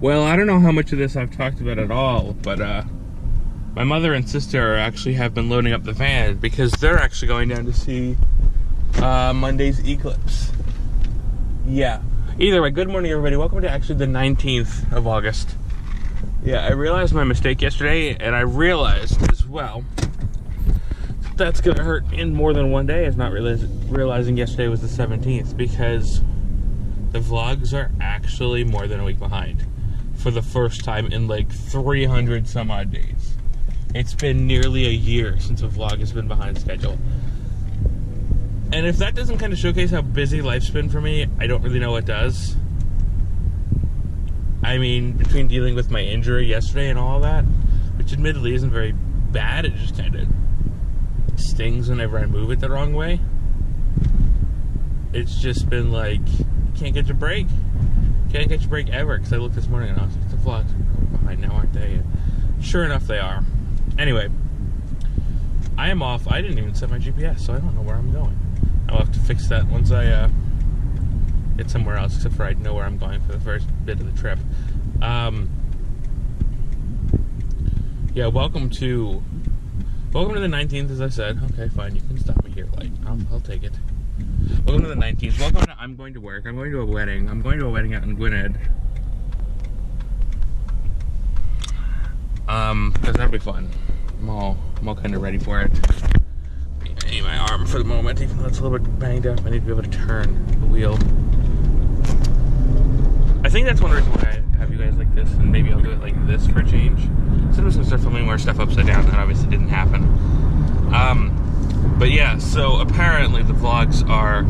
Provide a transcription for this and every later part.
Well, I don't know how much of this I've talked about at all, but my mother and sister actually have been loading up the van because they're actually going down to see Monday's eclipse. Yeah. Either way, good morning, everybody. Welcome to actually the 19th of August. Yeah, I realized my mistake yesterday, and I realized as well that's going to hurt in more than one day, is not realizing yesterday was the 17th, because the vlogs are actually more than a week behind for the first time in like 300 some odd days. It's been nearly a year since a vlog has been behind schedule. And if that doesn't kind of showcase how busy life's been for me, I don't really know what does. I mean, between dealing with my injury yesterday and all that, which admittedly isn't very bad, it just kind of stings whenever I move it the wrong way. It's just been like, can't get your break. Can't get your break ever. Because I looked this morning and I was like, the vlogs are behind now, aren't they? And sure enough, they are. Anyway, I am off. I didn't even set my GPS, so I don't know where I'm going. I'll have to fix that once I get somewhere else, except for I know where I'm going for the first bit of the trip. Yeah, welcome to the 19th, as I said. Okay, fine, you can stop me here, like, I'll take it. Welcome to the 19th. Welcome to, I'm going to work. I'm going to a wedding. I'm going to a wedding out in Gwynedd. Because that'll be fun. I'm all kind of ready for it. I need my arm for the moment, even though it's a little bit banged up. I need to be able to turn the wheel. I think that's one reason why I have you guys like this, and maybe I'll do it like this for a change. Instead of just gonna start filming more stuff upside down, that obviously didn't happen. But yeah, so apparently the vlogs are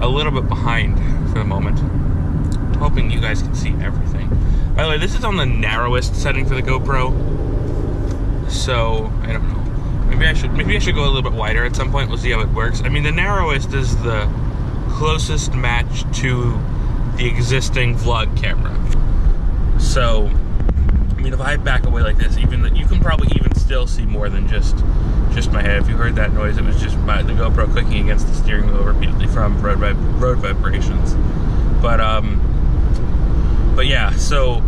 a little bit behind for the moment. I'm hoping you guys can see everything. By the way, this is on the narrowest setting for the GoPro, so I don't know. Maybe I should go a little bit wider at some point. We'll see how it works. I mean, the narrowest is the closest match to the existing vlog camera. So, I mean, if I back away like this, even you can probably even still see more than just my head. If you heard that noise, it was just the GoPro clicking against the steering wheel repeatedly from road vibrations. But yeah, so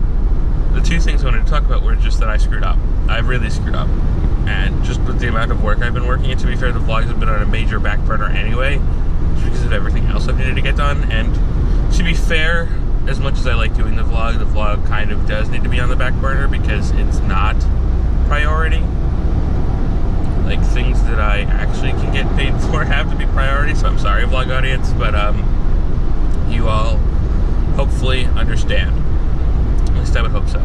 the two things I wanted to talk about were just that I screwed up. I really screwed up. And just with the amount of work I've been working, and to be fair, the vlogs have been on a major back burner anyway, just because of everything else I've needed to get done. And to be fair, as much as I like doing the vlog kind of does need to be on the back burner because it's not priority. Like, things that I actually can get paid for have to be priority, so I'm sorry, vlog audience, but you all hopefully understand. At least I would hope so.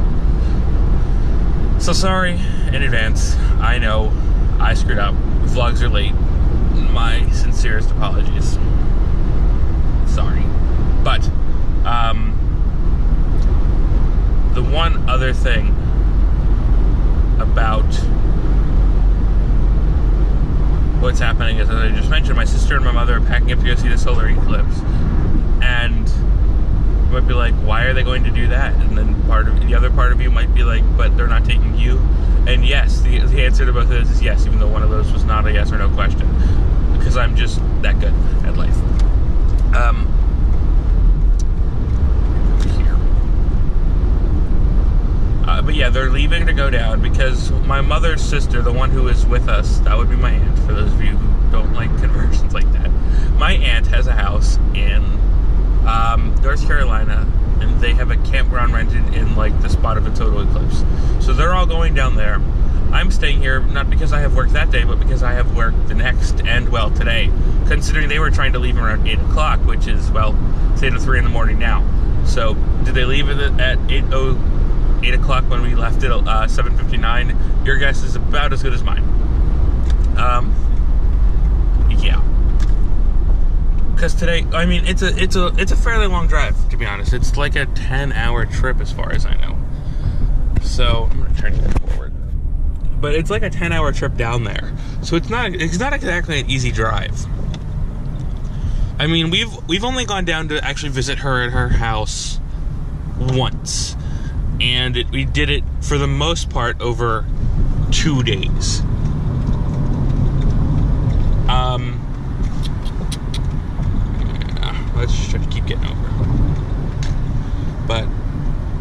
So sorry in advance. I know I screwed up. Vlogs are late. My sincerest apologies. Sorry. But the one other thing about what's happening is, as I just mentioned, my sister and my mother are packing up to go see the solar eclipse. And you might be like, why are they going to do that? And then the other part of you might be like, but they're not taking you. And yes, the answer to both of those is yes, even though one of those was not a yes or no question. Because I'm just that good at life. But yeah, they're leaving to go down because my mother's sister, the one who is with us, that would be my aunt, for those of you who don't like conversions like that. My aunt has a house in North Carolina, and they have a campground rented in like the spot of a total eclipse. So they're all going down there. I'm staying here, not because I have work that day, but because I have work the next and, well, today. Considering they were trying to leave around 8 o'clock, which is, well, it's 8 or 3 in the morning now. So, did they leave at 8 o'clock when we left at 7:59? Your guess is about as good as mine. Yeah. Because today, I mean, it's a fairly long drive, to be honest. It's like a 10-hour trip as far as I know. So, I'm going to turn it forward. But it's like a 10-hour trip down there. So it's not exactly an easy drive. I mean, we've only gone down to actually visit her at her house once. And we did it, for the most part, over 2 days. Let's just try to keep getting over. But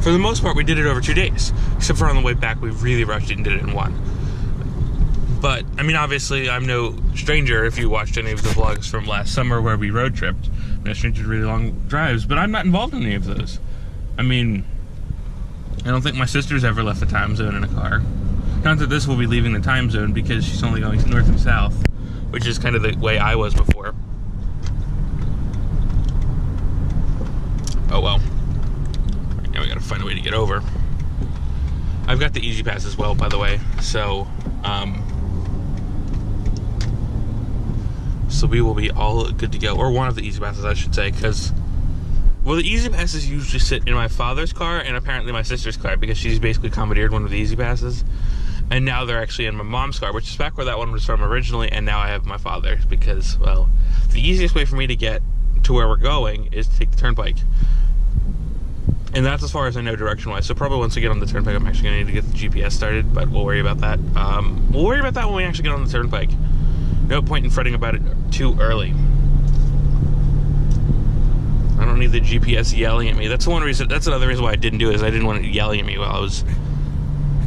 for the most part, we did it over 2 days. Except for on the way back, we really rushed it and did it in one. But, I mean, obviously, I'm no stranger if you watched any of the vlogs from last summer where we road tripped. I'm no stranger to really long drives, but I'm not involved in any of those. I mean, I don't think my sister's ever left the time zone in a car. Not that this will be leaving the time zone because she's only going north and south, which is kind of the way I was before. Oh well. Right now we gotta find a way to get over. I've got the Easy Pass as well, by the way, so so we will be all good to go. Or one of the Easy Passes, I should say, because, well, the Easy Passes usually sit in my father's car and apparently my sister's car because she's basically commandeered one of the Easy Passes. And now they're actually in my mom's car, which is back where that one was from originally, and now I have my father's because, well, the easiest way for me to get to where we're going is to take the turnpike. And that's as far as I know direction-wise. So probably once we get on the turnpike, I'm actually going to need to get the GPS started, but we'll worry about that. We'll worry about that when we actually get on the turnpike. No point in fretting about it too early. I don't need the GPS yelling at me. That's one reason. That's another reason why I didn't do it, is I didn't want it yelling at me while I was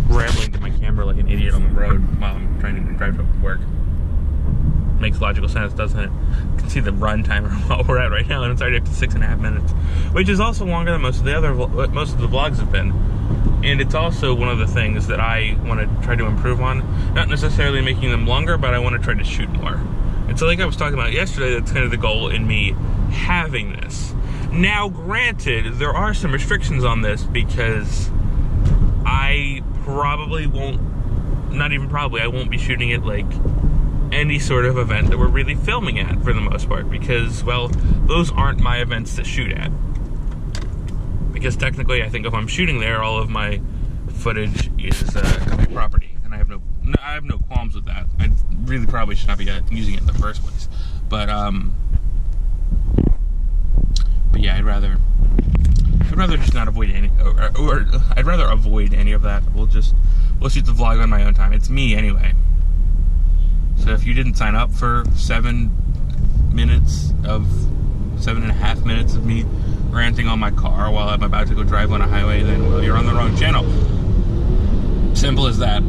rambling to my camera like an idiot on the road while I'm trying to drive to work. Makes logical sense, doesn't it? You can see the run timer while we're at right now, and it's already up to 6.5 minutes, which is also longer than most of the vlogs have been. And it's also one of the things that I want to try to improve on. Not necessarily making them longer, but I want to try to shoot more. And so, like I was talking about yesterday, that's kind of the goal in me having this. Now, granted, there are some restrictions on this because I probably won't, not even probably, I won't be shooting it like any sort of event that we're really filming at for the most part because, well, those aren't my events to shoot at. Because technically, I think if I'm shooting there, all of my footage is company property, and I have no qualms with that. I really probably should not be using it in the first place. But yeah, I'd rather just not avoid any, or I'd rather avoid any of that. We'll shoot the vlog on my own time. It's me anyway. So if you didn't sign up for 7.5 minutes of me ranting on my car while I'm about to go drive on a highway, then, well, you're on the wrong channel. Simple as that.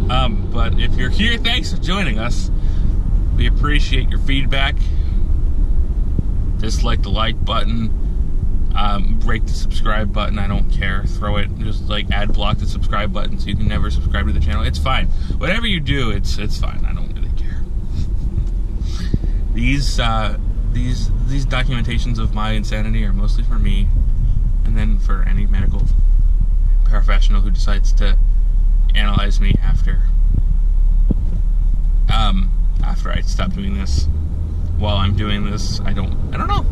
But if you're here, thanks for joining us. We appreciate your feedback. Dislike the like button. Break the subscribe button. I don't care. Throw it. Just like ad block the subscribe button so you can never subscribe to the channel. It's fine. Whatever you do, it's fine. I don't really care. These documentations of my insanity are mostly for me, and then for any medical professional who decides to analyze me after I stop doing this. While I'm doing this, I don't know.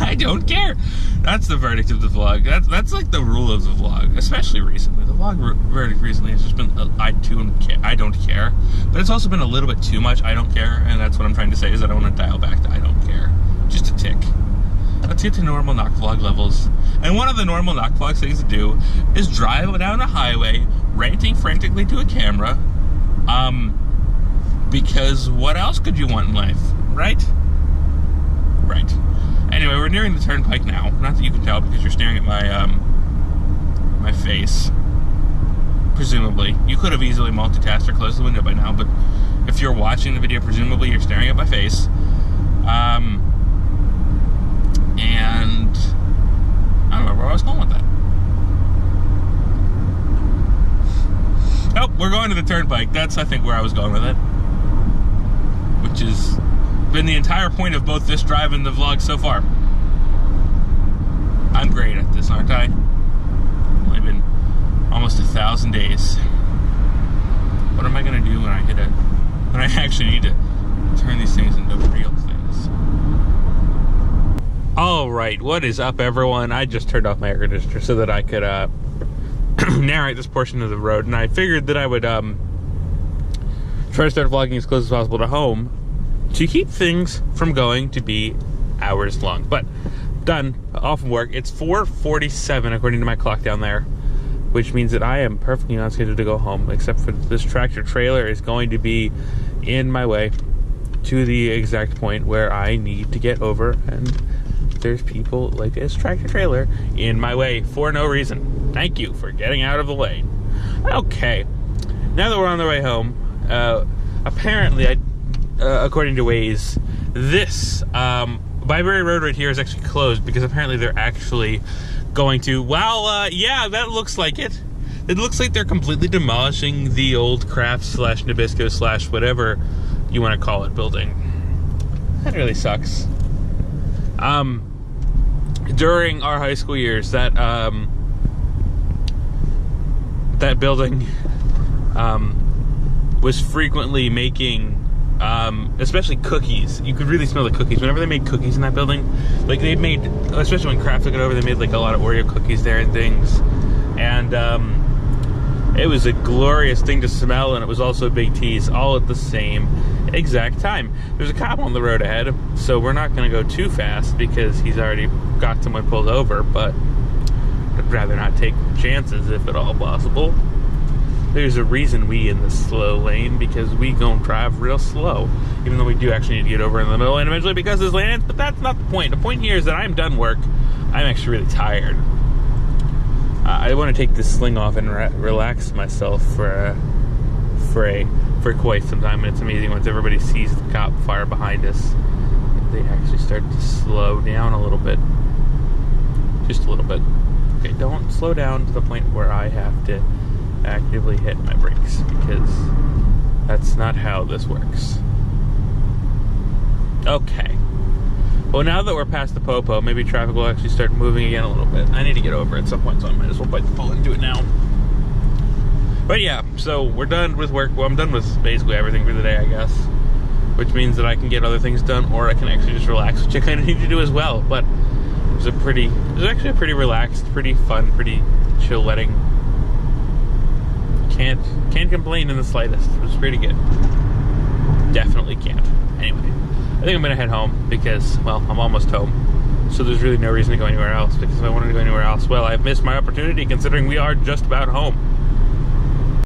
I don't care. That's the verdict of the vlog. That's like the rule of the vlog, especially recently. The vlog verdict recently has just been I don't care, but it's also been a little bit too much I don't care, and that's what I'm trying to say is that I want to dial back to I don't care, just a tick. Let's get to normal Nock vlog levels. And one of the normal Nock vlog things to do is drive down a highway, ranting frantically to a camera, because what else could you want in life, right? Right. Anyway, we're nearing the turnpike now. Not that you can tell because you're staring at my my face. Presumably. You could have easily multitasked or closed the window by now, but if you're watching the video, presumably you're staring at my face. And I don't know where I was going with that. Oh, we're going to the turnpike. That's, I think, where I was going with it. Which has been the entire point of both this drive and the vlog so far. I'm great at this, aren't I? Only been almost 1,000 days. What am I gonna do when when I actually need to turn these things into real things? Alright, what is up, everyone? I just turned off my air conditioner so that I could narrate this portion of the road, and I figured that I would try to start vlogging as close as possible to home to keep things from going to be hours long. But done, off from work. It's 4:47 according to my clock down there, which means that I am perfectly on schedule to go home, except for this tractor trailer is going to be in my way to the exact point where I need to get over and there's people like this tractor trailer in my way for no reason. Thank you for getting out of the lane. Okay, now that we're on the way home, apparently, according to Waze, this Byberry Road right here is actually closed because apparently they're actually going to, yeah, that looks like it. It looks like they're completely demolishing the old Kraft / Nabisco / whatever you want to call it building. That really sucks. During our high school years, that building was frequently making especially cookies. You could really smell the cookies whenever they made cookies in that building. Like they made, especially when Kraft took it over, they made like a lot of Oreo cookies there and things, and it was a glorious thing to smell, and it was also a big tease, all at the same exact time. There's a cop on the road ahead, so we're not going to go too fast because he's already got someone pulled over, but I'd rather not take chances if at all possible. There's a reason we in the slow lane, because we gonna drive real slow, even though we do actually need to get over in the middle lane eventually because this lane ends, but that's not the point. The point here is that I'm done work. I'm actually really tired. I want to take this sling off and relax myself for quite some time, and it's amazing once everybody sees the cop fire behind us, they actually start to slow down a little bit. Just a little bit. Okay, don't slow down to the point where I have to actively hit my brakes, because that's not how this works. Okay. Well, now that we're past the Popo, maybe traffic will actually start moving again a little bit. I need to get over at some point, so I might as well bite the bullet and do it now. But yeah, so we're done with work. Well, I'm done with basically everything for the day, I guess. Which means that I can get other things done, or I can actually just relax, which I kind of need to do as well. But it was actually a pretty relaxed, pretty fun, pretty chill wedding. Can't complain in the slightest. It was pretty good. Definitely can't. Anyway, I think I'm gonna head home because, well, I'm almost home. So there's really no reason to go anywhere else, because if I wanted to go anywhere else, well, I've missed my opportunity considering we are just about home.